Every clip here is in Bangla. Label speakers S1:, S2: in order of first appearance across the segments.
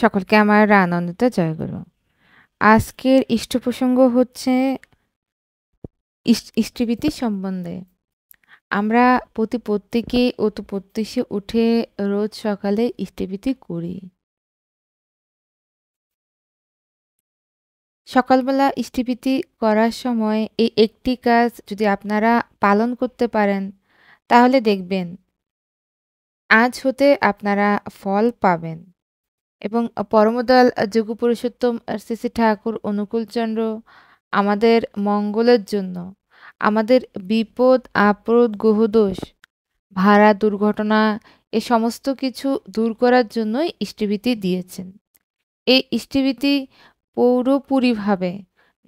S1: সকলকে আমার আনন্দিত জয়গুরু। আজকের ইষ্ট প্রসঙ্গ হচ্ছে ইষ্টভীতি সম্বন্ধে। আমরা প্রত্যেকেই প্রত্যুষে উঠে রোজ সকালে ইষ্টভীতি করি। সকালবেলা ইষ্টভীতি করার সময় এই একটি কাজ যদি আপনারা পালন করতে পারেন, তাহলে দেখবেন আজ হতে আপনারা ফল পাবেন। এবং পরমদয়াল যোগ পুরুষোত্তম শ্রী শ্রী ঠাকুর অনুকূলচন্দ্র আমাদের মঙ্গলের জন্য, আমাদের বিপদ আপদ গ্রহদোষ ভাড়া দুর্ঘটনা এ সমস্ত কিছু দূর করার জন্যই ইষ্টভীতি দিয়েছেন। এই ইষ্টভীতি পুরোপুরিভাবে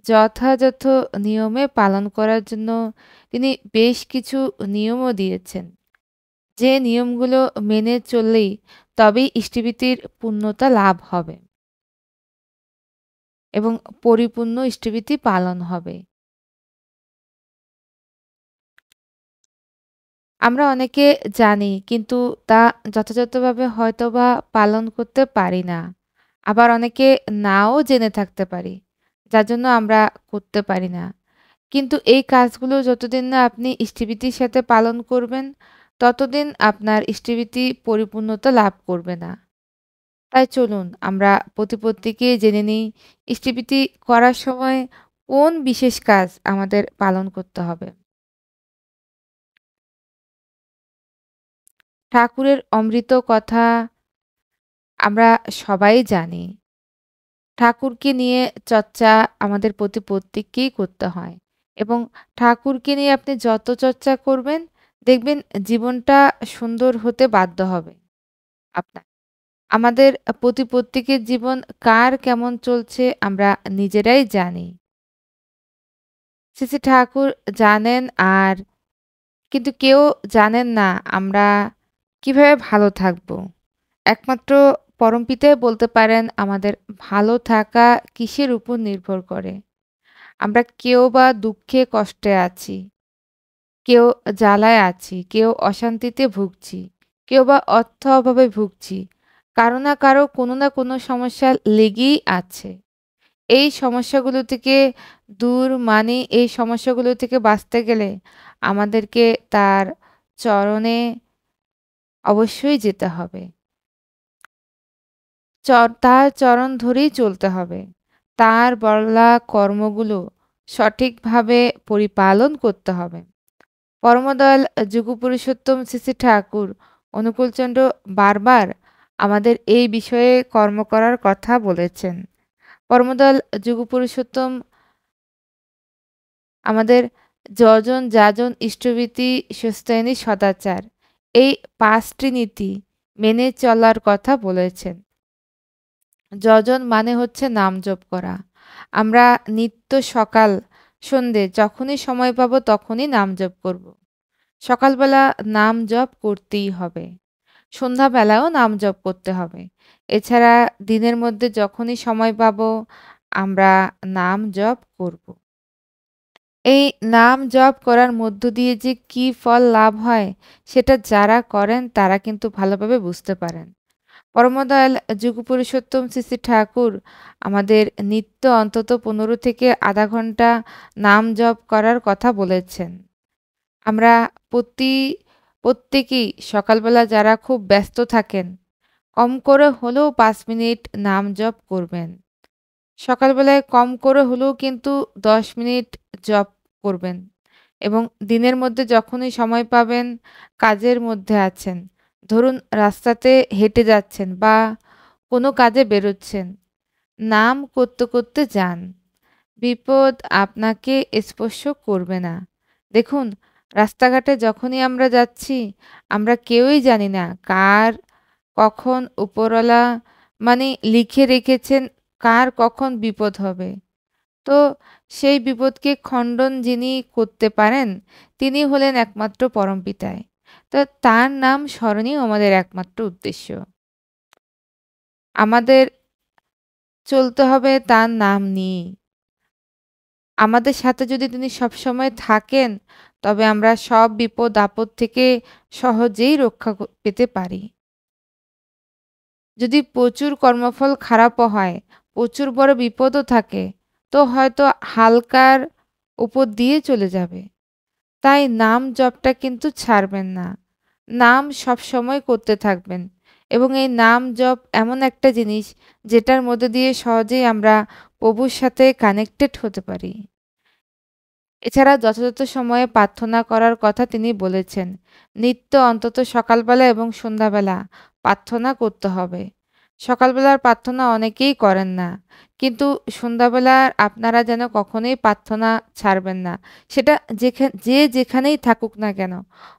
S1: যথাযথ নিয়মে পালন করার জন্য তিনি বেশ কিছু নিয়মও দিয়েছেন, যে নিয়মগুলো মেনে চললেই তবেই ইষ্টভীতির পূর্ণতা লাভ হবে এবং পরিপূর্ণ ইষ্টভীতি পালন হবে। আমরা অনেকে জানি, কিন্তু তা যথাযথভাবে হয়তোবা পালন করতে পারি না। আবার অনেকে নাও জেনে থাকতে পারি, যার জন্য আমরা করতে পারি না। কিন্তু এই কাজগুলো যতদিন না আপনি ইষ্টভীতির সাথে পালন করবেন, ততদিন আপনার ইষ্টভীতি পরিপূর্ণতা লাভ করবে না। তাই চলুন আমরা প্রত্যেকে জেনে নিই ইষ্টভীতি করার সময় কোন বিশেষ কাজ আমাদের পালন করতে হবে। ঠাকুরের অমৃত কথা আমরা সবাই জানি। ঠাকুরকে নিয়ে চর্চা আমাদের প্রত্যেককেই করতে হয় এবং ঠাকুরকে নিয়ে আপনি যত চর্চা করবেন, দেখবেন জীবনটা সুন্দর হতে বাধ্য হবে আপনার। আমাদের প্রত্যেকের জীবন কার কেমন চলছে আমরা নিজেরাই জানি। শ্রী শ্রী ঠাকুর জানেন, আর কিন্তু কেউ জানেন না আমরা কিভাবে ভালো থাকবো। একমাত্র পরমপিতাই বলতে পারেন আমাদের ভালো থাকা কিসের উপর নির্ভর করে। আমরা কেউ বা দুঃখে কষ্টে আছি, কেউ জ্বালায় আছি, কেউ অশান্তিতে ভুগছি, কেউ বা অর্থ অভাবে ভুগছি। কারো না কারো কোনো না কোনো সমস্যা লেগেই আছে। এই সমস্যাগুলো থেকে এই সমস্যাগুলো থেকে বাঁচতে গেলে আমাদেরকে তার চরণে অবশ্যই যেতে হবে। তার চরণ ধরেই চলতে হবে। তার বলা কর্মগুলো সঠিকভাবে পরিপালন করতে হবে। পরমদয়াল যুগপুরুষোত্তম শ্রী শ্রী ঠাকুর অনুকূলচন্দ্র বারবার আমাদের এই বিষয়ে কর্ম করার কথা বলেছেন। পরমদয়াল যুগপুরুষোত্তম আমাদের যজন যাজন ইষ্টভীতি সুস্থায়নী সদাচার এই 5টি নীতি মেনে চলার কথা বলেছেন। যজন মানে হচ্ছে নাম জপ করা। আমরা নিত্য সকাল সন্ধে যখনই সময় পাবো তখনই নাম জপ করব। সকালবেলা নাম জপ করতেই হবে, সন্ধ্যাবেলাও নাম জপ করতে হবে। এছাড়া দিনের মধ্যে যখনই সময় পাবো আমরা নাম জপ করব। এই নাম জপ করার মধ্য দিয়ে যে কি ফল লাভ হয়, সেটা যারা করেন তারা কিন্তু ভালোভাবে বুঝতে পারেন। পরমদয়াল যুগপুরুষোত্তম শ্রী শ্রী ঠাকুর আমাদের নিত্য অন্তত 15 থেকে আধা ঘন্টা নাম জপ করার কথা বলেছেন। আমরা প্রত্যেকেই সকালবেলা যারা খুব ব্যস্ত থাকেন, কম করে হলেও 5 মিনিট নাম জপ করবেন। সকালবেলায় কম করে হলেও কিন্তু 10 মিনিট জপ করবেন এবং দিনের মধ্যে যখনই সময় পাবেন, কাজের মধ্যে আছেন, ধরুন রাস্তাতে হেঁটে যাচ্ছেন বা কোনো কাজে বেরোচ্ছেন, নাম করতে করতে যান। বিপদ আপনাকে স্পর্শ করবে না। দেখুন, রাস্তাঘাটে যখনই আমরা যাচ্ছি, আমরা কেউই জানি না কার কখন উপরওয়ালা মানে লিখে রেখেছেন কার কখন বিপদ হবে। তো সেই বিপদকে খণ্ডন যিনি করতে পারেন, তিনি হলেন একমাত্র পরমপিতায়। তো তার নাম স্মরণই আমাদের একমাত্র উদ্দেশ্য। আমাদের চলতে হবে তার নাম নিয়ে। আমাদের সাথে যদি তিনি সবসময় থাকেন, তবে আমরা সব বিপদ আপদ থেকে সহজেই রক্ষা পেতে পারি। যদি প্রচুর কর্মফল খারাপও হয়, প্রচুর বড় বিপদও থাকে, তো হয়তো হালকার উপর দিয়ে চলে যাবে। তাই নাম জপটা কিন্তু ছাড়বেন না। নাম সবসময় করতে থাকবেন এবং এই নাম জপ এমন একটা জিনিস যেটার মধ্যে দিয়ে সহজেই আমরা প্রভুর সাথে কানেক্টেড হতে পারি। এছাড়া যথাযথ সময়ে প্রার্থনা করার কথা তিনি বলেছেন। নিত্য অন্তত সকালবেলা এবং সন্ধ্যাবেলা প্রার্থনা করতে হবে। সকালবেলার প্রার্থনা অনেকেই করেন না। কিন্তু সন্ধ্যাবেলার আপনারা যেন কখনোই প্রার্থনা ছাড়বেন না। সেটা যে যেখানেই থাকুক না কেন।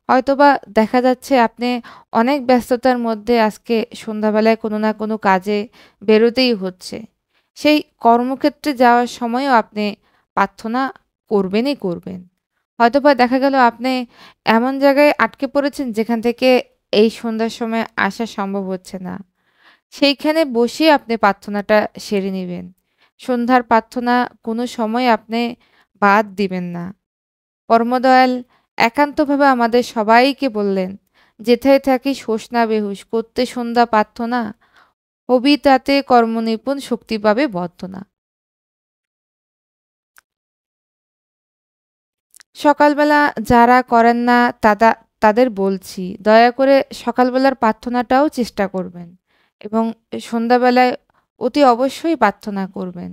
S1: হয়তোবা দেখা যাচ্ছে আপনি অনেক ব্যস্ততার মধ্যে আজকে সন্ধ্যাবেলায় কোনো না কোনো কাজে বেরোতেই হচ্ছে। সেই কর্মক্ষেত্রে যাওয়ার সময়ও আপনি প্রার্থনা করবেনই করবেন। হয়তোবা দেখা গেল আপনি এমন জায়গায় আটকে পড়েছেন যেখান থেকে এই সন্ধ্যার সময় আসা সম্ভব হচ্ছে না। সেইখানে বসে আপনি প্রার্থনাটা সেরে নিবেন। সন্ধ্যার প্রার্থনা কোনো সময় আপনি বাদ দিবেন না। পরমদয়াল একান্তভাবে আমাদের সবাইকে বললেন, "যেথায় থাকি শোস না বেহুশ, করতে সন্ধ্যা প্রার্থনা, হবি তাতে কর্মনিপুণ শক্তি পাবে বর্ধনা।" সকালবেলা যারা করেন না তাদের বলছি, দয়া করে সকালবেলার প্রার্থনাটাও চেষ্টা করবেন এবং সন্ধ্যাবেলায় অতি অবশ্যই প্রার্থনা করবেন।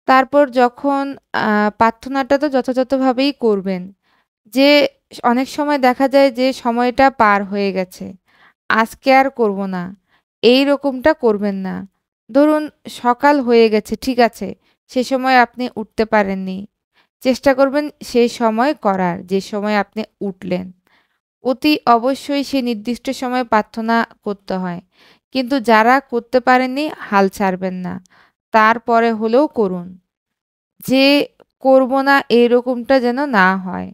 S1: তারপর যখন আ প্রার্থনাটা তো যথাযথভাবেই করবেন। যে অনেক সময় দেখা যায় যে সময়টা পার হয়ে গেছে। আজকে আর করব না। এইরকমটা করবেন না। ধরুন সকাল হয়ে গেছে, ঠিক আছে। সে সময় আপনি উঠতে পারেননি। চেষ্টা করবেন সেই সময় করার, যে সময় আপনি উঠলেন। অতি অবশ্যই সেই নির্দিষ্ট সময়ে প্রার্থনা করতে হয়। কিন্তু যারা করতে পারেননি হাল ছাড়বেন না। তারপরে হলেও করুন। যে করব না এরকমটা যেন না হয়।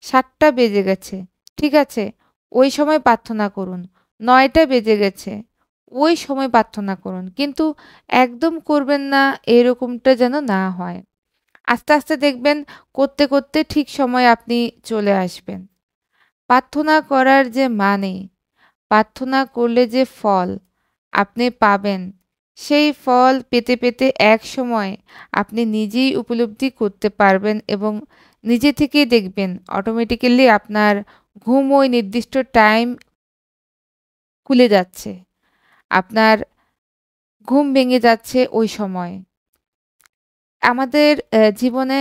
S1: ৭ঃ০০ বেজে গেছে। ঠিক আছে? ওই সময় প্রার্থনা করুন। ৯ঃ০০ বেজে গেছে। ওই সময় প্রার্থনা করুন। কিন্তু একদম করবেন না এরকমটা যেন না হয়। আস্তে, আস্তে দেখবেন করতে, করতে ঠিক সময়ে আপনি চলে আসবেন। প্রার্থনা করার যে মানে, প্রার্থনা করলে যে ফল আপনি পাবেন, সেই ফল পেতে, পেতে একসময় আপনি নিজেই উপলব্ধি করতে পারবেন এবং নিজে থেকেই দেখবেন অটোমেটিক্যালি আপনার ঘুম ওই নির্দিষ্ট টাইম খুলে যাচ্ছে। আপনার ঘুম ভেঙে যাচ্ছে ওই সময়। আমাদের জীবনে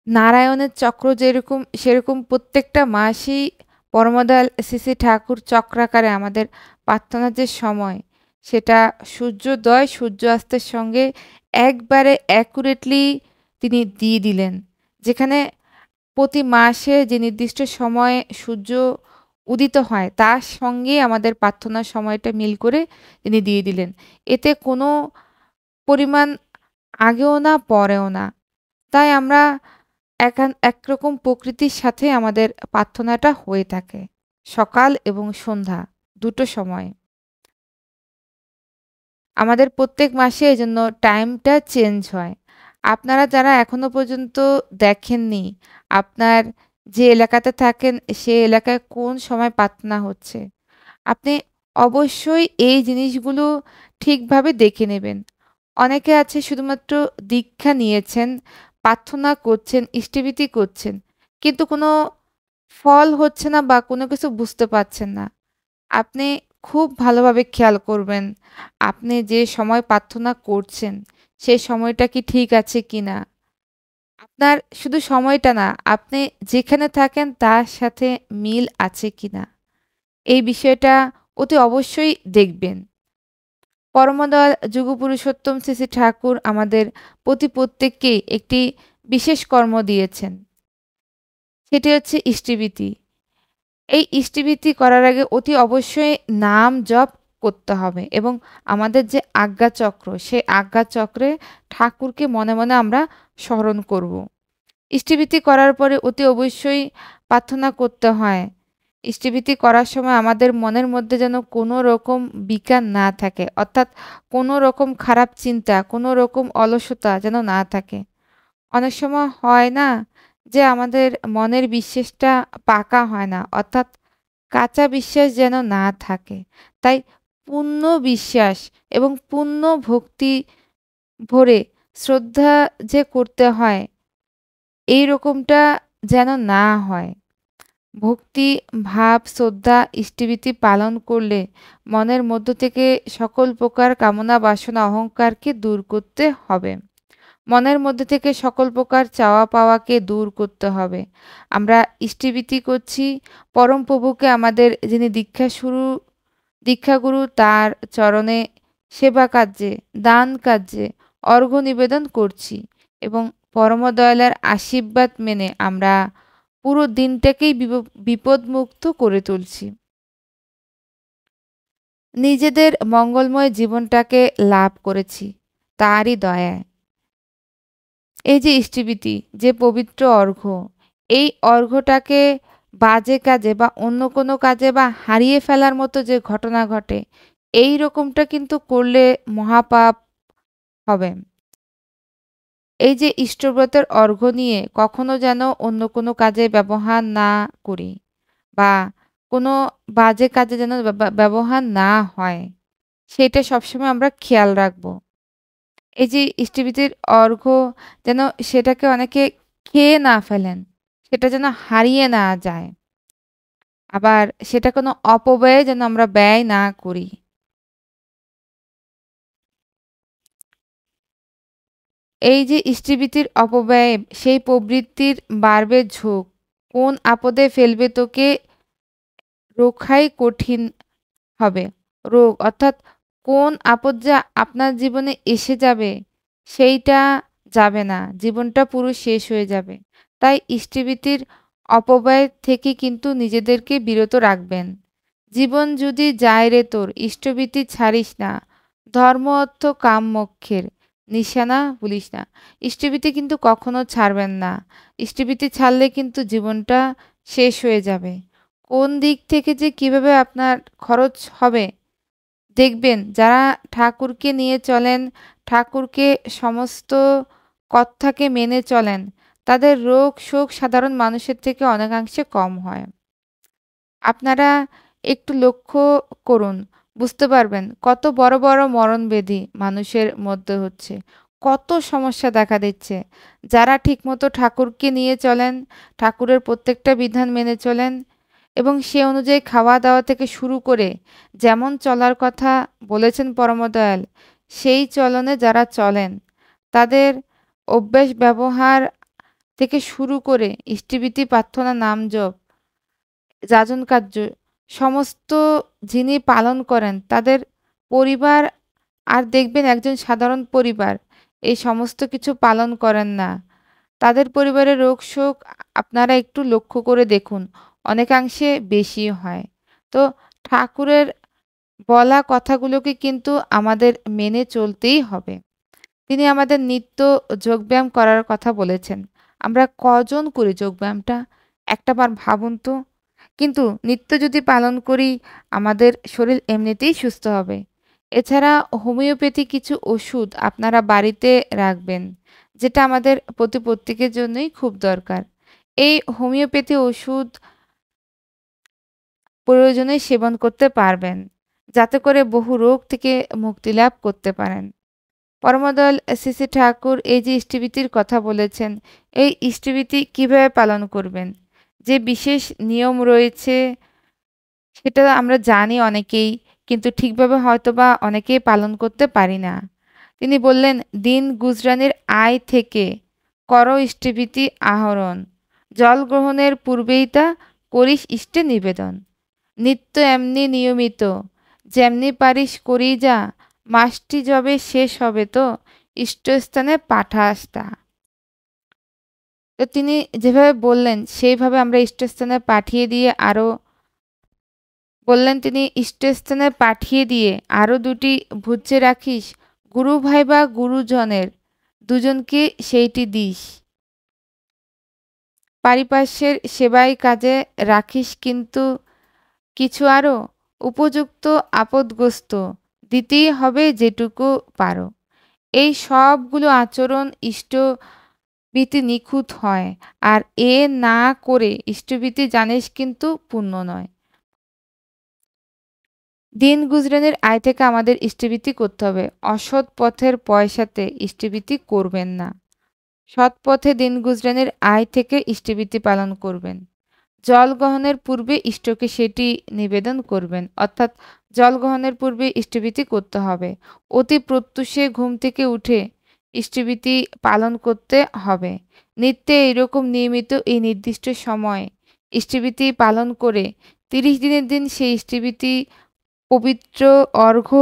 S1: নারায়ণের চক্র যেরকম, সেরকম প্রত্যেকটা মাসেই পরমদয়াল শ্রী শ্রী ঠাকুর চক্রাকারে আমাদের প্রার্থনার যে সময়, সেটা সূর্যোদয়, সূর্যাস্তের সঙ্গে একবারে অ্যাকুরেটলি তিনি দিয়ে দিলেন। যেখানে প্রতি মাসে যে নির্দিষ্ট সময়ে সূর্য উদিত হয়, তার সঙ্গেই আমাদের প্রার্থনার সময়টা মিল করে তিনি দিয়ে দিলেন। এতে কোনো পরিমাণ আগেও না, পরেও না। তাই আমরা একরকম প্রকৃতির সাথে আমাদের প্রার্থনাটা হয়ে থাকে। সকাল এবং সন্ধ্যা দুটো সময়ে। আমাদের প্রত্যেক মাসে এজন্য টাইমটা চেঞ্জ হয়। আপনারা যারা এখনো পর্যন্ত দেখেননি, আপনার যে এলাকাতে থাকেন সে এলাকায় কোন সময় প্রার্থনা হচ্ছে, আপনি অবশ্যই এই জিনিসগুলো ঠিকভাবে দেখে নেবেন। অনেকে আছে শুধুমাত্র দীক্ষা নিয়েছেন, প্রার্থনা করছেন, ইষ্টভৃতি করছেন। কিন্তু কোনো ফল হচ্ছে না বা কোনো কিছু বুঝতে পারছেন না। আপনি খুব ভালোভাবে খেয়াল করবেন, আপনি যে সময় প্রার্থনা করছেন, সেই সময়টা কি ঠিক আছে কিনা? আপনার শুধু সময়টা না, আপনি যেখানে থাকেন তার সাথে মিল আছে কিনা? এই বিষয়টা অতি অবশ্যই দেখবেন। পরমদয়াল যুগপুরুষোত্তম শ্রী শ্রী ঠাকুর আমাদের প্রত্যেককেই একটি বিশেষ কর্ম দিয়েছেন। সেটি হচ্ছে ইষ্টভৃতি। এই ইষ্টভৃতি করার আগে অতি অবশ্যই নাম জপ করতে হবে এবং আমাদের যে আজ্ঞাচক্র, সেই আজ্ঞাচক্রে ঠাকুরকে মনে, মনে আমরা স্মরণ করব। ইষ্টভৃতি করার পরে অতি অবশ্যই প্রার্থনা করতে হয়। ইষ্টভৃতি করার সময় আমাদের মনের মধ্যে যেন কোনো রকম বিকার না থাকে। অর্থাৎ কোনো রকম খারাপ চিন্তা, কোনো রকম অলসতা যেন না থাকে। অনেক সময় হয় না যে আমাদের মনের বিশ্বাসটা পাকা হয় না, অর্থাৎ কাঁচা বিশ্বাস যেন না থাকে। তাই পূর্ণ বিশ্বাস এবং পূর্ণ ভক্তি ভরে শ্রদ্ধা যে করতে হয়, এই রকমটা যেন না হয়। ভক্তি, ভাব, শ্রদ্ধা, ইষ্টভীতি পালন করলে মনের মধ্য থেকে সকল প্রকার কামনা, বাসনা, অহংকারকে দূর করতে হবে। মনের মধ্যে থেকে সকল প্রকার চাওয়া পাওয়াকে দূর করতে হবে। আমরা ইষ্টভীতি করছি পরম প্রভুকে, আমাদের যিনি দীক্ষাগুরু, তার চরণে সেবা কার্যে, দান কার্যে অর্ঘ্য নিবেদন করছি এবং পরম দয়ালের আশীর্বাদ মেনে আমরা পুরো দিনটাকেই বিপদমুক্ত করে তুলছি। নিজেদের মঙ্গলময় জীবনটাকে লাভ করেছি তারই দয়ায়। এই যে ইষ্টভীতি, যে পবিত্র অর্ঘ্য, এই অর্ঘ্যটাকে বাজে কাজে বা অন্য কোনো কাজে বা হারিয়ে ফেলার মতো যে ঘটনা ঘটে, এই রকমটা কিন্তু করলে মহাপাপ হবে। এই যে ইষ্টব্রতের অর্ঘ্য নিয়ে কখনো যেন অন্য কোনো কাজে ব্যবহার না করি বা কোনো বাজে কাজে যেন ব্যবহার না হয়, সেটা সবসময় আমরা খেয়াল রাখবো। এই যে ইষ্টভীতির অর্ঘ্য যেন সেটাকে অনেকে খেয়ে না ফেলেন, সেটা যেন হারিয়ে না যায়। আবার সেটা কোনো অপব্যয়ে যেন আমরা ব্যয় না করি। এই যে ইষ্টভীতির অপব্যয়, সেই প্রবৃত্তির বাড়বে ঝোঁক। কোন আপদে ফেলবে তোকে রক্ষাই কঠিন হবে। রোগ অর্থাৎ কোন আপদ যে আপনার জীবনে এসে যাবে, সেইটা যাবে না। জীবনটা পুরো শেষ হয়ে যাবে। তাই ইষ্টভীতির অপব্যয় থেকে কিন্তু নিজেদেরকে বিরত রাখবেন। জীবন যদি যায় রে তোর, ইষ্টভীতি ছাড়িস না। ধর্ম অর্থ কাম মোক্ষের নিশানা ভুলিস না। ইষ্টভীতি কিন্তু কখনো ছাড়বেন না। ইষ্টভীতি ছাড়লে কিন্তু জীবনটা শেষ হয়ে যাবে। কোন দিক থেকে যে কিভাবে আপনার খরচ হবে দেখবেন। যারা ঠাকুরকে নিয়ে চলেন, ঠাকুরকে সমস্ত কথাকে মেনে চলেন, তাদের রোগ শোক সাধারণ মানুষের থেকে অনেকাংশে কম হয়। আপনারা একটু লক্ষ্য করুন, বুঝতে পারবেন কত বড় বড় মরণব্যাধি মানুষের মধ্যে হচ্ছে, কত সমস্যা দেখা দিচ্ছে। যারা ঠিকমতো ঠাকুরকে নিয়ে চলেন, ঠাকুরের প্রত্যেকটা বিধান মেনে চলেন এবং সে অনুযায়ী খাওয়া দাওয়া থেকে শুরু করে যেমন চলার কথা বলেছেন পরমদয়াল, সেই চলনে যারা চলেন, তাদের অভ্যাস ব্যবহার থেকে শুরু করে ইষ্টভীতি প্রার্থনা নাম জপ যাজন কার্য সমস্ত যিনি পালন করেন, তাদের পরিবার আর দেখবেন একজন সাধারণ পরিবার এই সমস্ত কিছু পালন করেন না। তাদের পরিবারের রোগ শোক আপনারা একটু লক্ষ্য করে দেখুন, অনেকাংশে বেশি হয়। তো ঠাকুরের বলা কথাগুলোকে কিন্তু আমাদের মেনে চলতেই হবে। তিনি আমাদের নিত্য যোগব্যায়াম করার কথা বলেছেন। আমরা কজন করি যোগব্যায়ামটা? একটাবার ভাবুন তো। কিন্তু নিত্য যদি পালন করি, আমাদের শরীর এমনিতেই সুস্থ হবে। এছাড়া হোমিওপ্যাথি কিছু ওষুধ আপনারা বাড়িতে রাখবেন, যেটা আমাদের প্রত্যেকের জন্যই খুব দরকার। এই হোমিওপ্যাথি ওষুধ প্রয়োজনে সেবন করতে পারবেন, যাতে করে বহু রোগ থেকে মুক্তি লাভ করতে পারেন। পরমদয়াল শ্রী শ্রী ঠাকুর এই যে ইষ্টভীতির কথা বলেছেন, এই ইষ্টভীতি কিভাবে পালন করবেন? যে বিশেষ নিয়ম রয়েছে সেটা আমরা জানি অনেকেই, কিন্তু ঠিকভাবে হয়তোবা অনেকেই পালন করতে পারি না। তিনি বললেন, দিন গুজরানির আয় থেকে করো ইষ্টভীতি আহরণ, জল গ্রহণের পূর্বেই তা করিস ইষ্টে নিবেদন। নিত্য এমনি নিয়মিত যেমনি পারিস করেই যা, মাসটি যবে শেষ হবে তো ইষ্টস্থানে পাঠাস তা। তো তিনি যেভাবে বললেন সেইভাবে আমরা ইষ্টস্থানে পাঠিয়ে দিয়ে আরও বললেন, তিনি ইষ্টস্থানে পাঠিয়ে দিয়ে আরও দুটি ভুজ্যে রাখিস, গুরু ভাই বা গুরুজনের দুজনকে সেইটি দিস। পারিপার্শ্বের সেবায় কাজে রাখিস কিন্তু কিছু আরও উপযুক্ত আপদগ্রস্ত দিতেই হবে যেটুকু পারো। এই সবগুলো আচরণ ইষ্ট ভীতি নিখুঁত হয়। আর এ না করে ইষ্টভীতি জানিস কিন্তু পুণ্য নয়। দিন গুজরানের আয় থেকে আমাদের ইষ্টভীতি করতে হবে। অসৎ পথের পয়সাতে ইষ্টভীতি করবেন না। সৎ পথে দিন গুজরানের আয় থেকে ইষ্টভীতি পালন করবেন। জল গ্রহণের পূর্বে ইষ্টকে সেটি নিবেদন করবেন। অর্থাৎ জল গ্রহণের পূর্বে ইষ্টভীতি করতে হবে। অতি প্রত্যুষে ঘুম থেকে উঠে ইষ্টভীতি পালন করতে হবে। নিত্যে এরকম নিয়মিত এই নির্দিষ্ট সময়ে ইষ্টভীতি পালন করে ৩০ দিনের দিন সেই ইষ্টভীতি পবিত্র অর্ঘ্য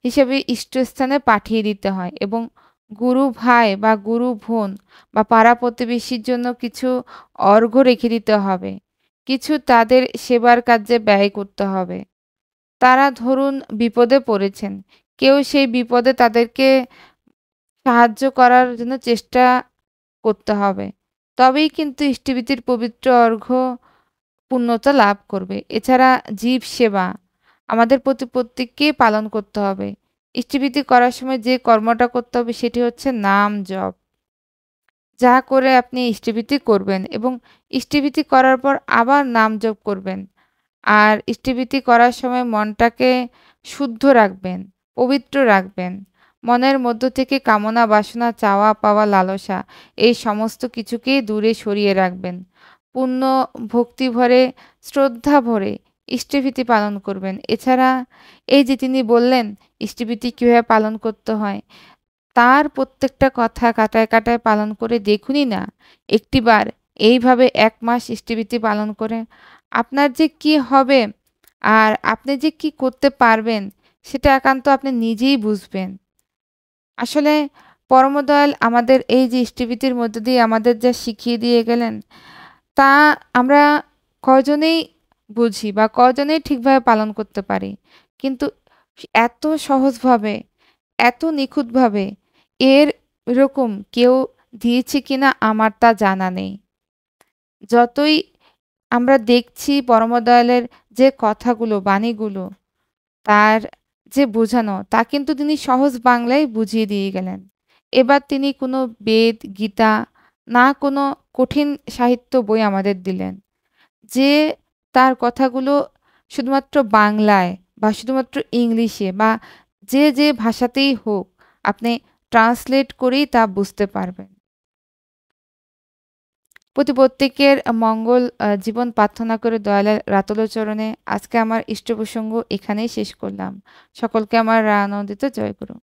S1: হিসেবে ইষ্টস্থানে পাঠিয়ে দিতে হয় এবং গুরু ভাই বা গুরু বোন বা পাড়া প্রতিবেশীর জন্য কিছু অর্ঘ্য রেখে দিতে হবে। কিছু তাদের সেবার কাজে ব্যয় করতে হবে। তারা ধরুন বিপদে পড়েছেন। কেউ সেই বিপদে তাদেরকে সাহায্য করার জন্য চেষ্টা করতে হবে। তবেই কিন্তু ইষ্টভীতির পবিত্র অর্ঘ্য পূর্ণতা লাভ করবে। এছাড়া জীব সেবা আমাদের প্রতি প্রত্যেককেই পালন করতে হবে। ইষ্টভীতি করার সময় যে কর্মটা করতে হবে সেটি হচ্ছে নাম জপ। যা করে আপনি ইষ্টভীতি করবেন এবং ইষ্টভীতি করার পর আবার নাম জপ করবেন। আর ইষ্টভীতি করার সময় মনটাকে শুদ্ধ রাখবেন, পবিত্র রাখবেন। মনের মধ্য থেকে কামনা বাসনা, চাওয়া পাওয়া, লালসা এই সমস্ত কিছুকেই দূরে সরিয়ে রাখবেন। পূর্ণ ভক্তি ভরে, শ্রদ্ধা ভরে ইষ্টভীতি পালন করবেন। এছাড়া এই যে তিনি বললেন ইষ্টভীতি কীভাবে পালন করতে হয়, তার প্রত্যেকটা কথা কাটায় কাটায় পালন করে দেখুনই না। একটিবার এইভাবে ১ মাস ইষ্টভীতি পালন করে আপনার যে কি হবে আর আপনি যে কি করতে পারবেন সেটা একান্ত আপনি নিজেই বুঝবেন। আসলে পরমদয়াল আমাদের এই যে ইষ্টভীতির মধ্য দিয়ে আমাদের যা শিখিয়ে দিয়ে গেলেন, তা আমরা কয়জনেই বুঝি বা কয়জনেই ঠিকভাবে পালন করতে পারি। কিন্তু এত সহজভাবে, এত নিখুঁতভাবে এরকম কেউ দিয়েছে কিনা আমার তা জানা নেই। যতই আমরা দেখছি পরমদয়ালের যে কথাগুলো, বাণীগুলো, তার যে বোঝানো, তা কিন্তু তিনি সহজ বাংলায় বুঝিয়ে দিয়ে গেলেন। এবার তিনি কোনো বেদ, গীতা, না কোনো কঠিন সাহিত্য বই আমাদের দিলেন। যে তার কথাগুলো শুধুমাত্র বাংলায় বা শুধুমাত্র ইংলিশে বা যে ভাষাতেই হোক, আপনি ট্রান্সলেট করেই তা বুঝতে পারবেন। প্রত্যেকের মঙ্গল জীবন প্রার্থনা করে দয়ালের রাতুল চরণে আজকে আমার ইষ্ট প্রসঙ্গ এখানেই শেষ করলাম। সকলকে আমার আনন্দিত জয়গুরু।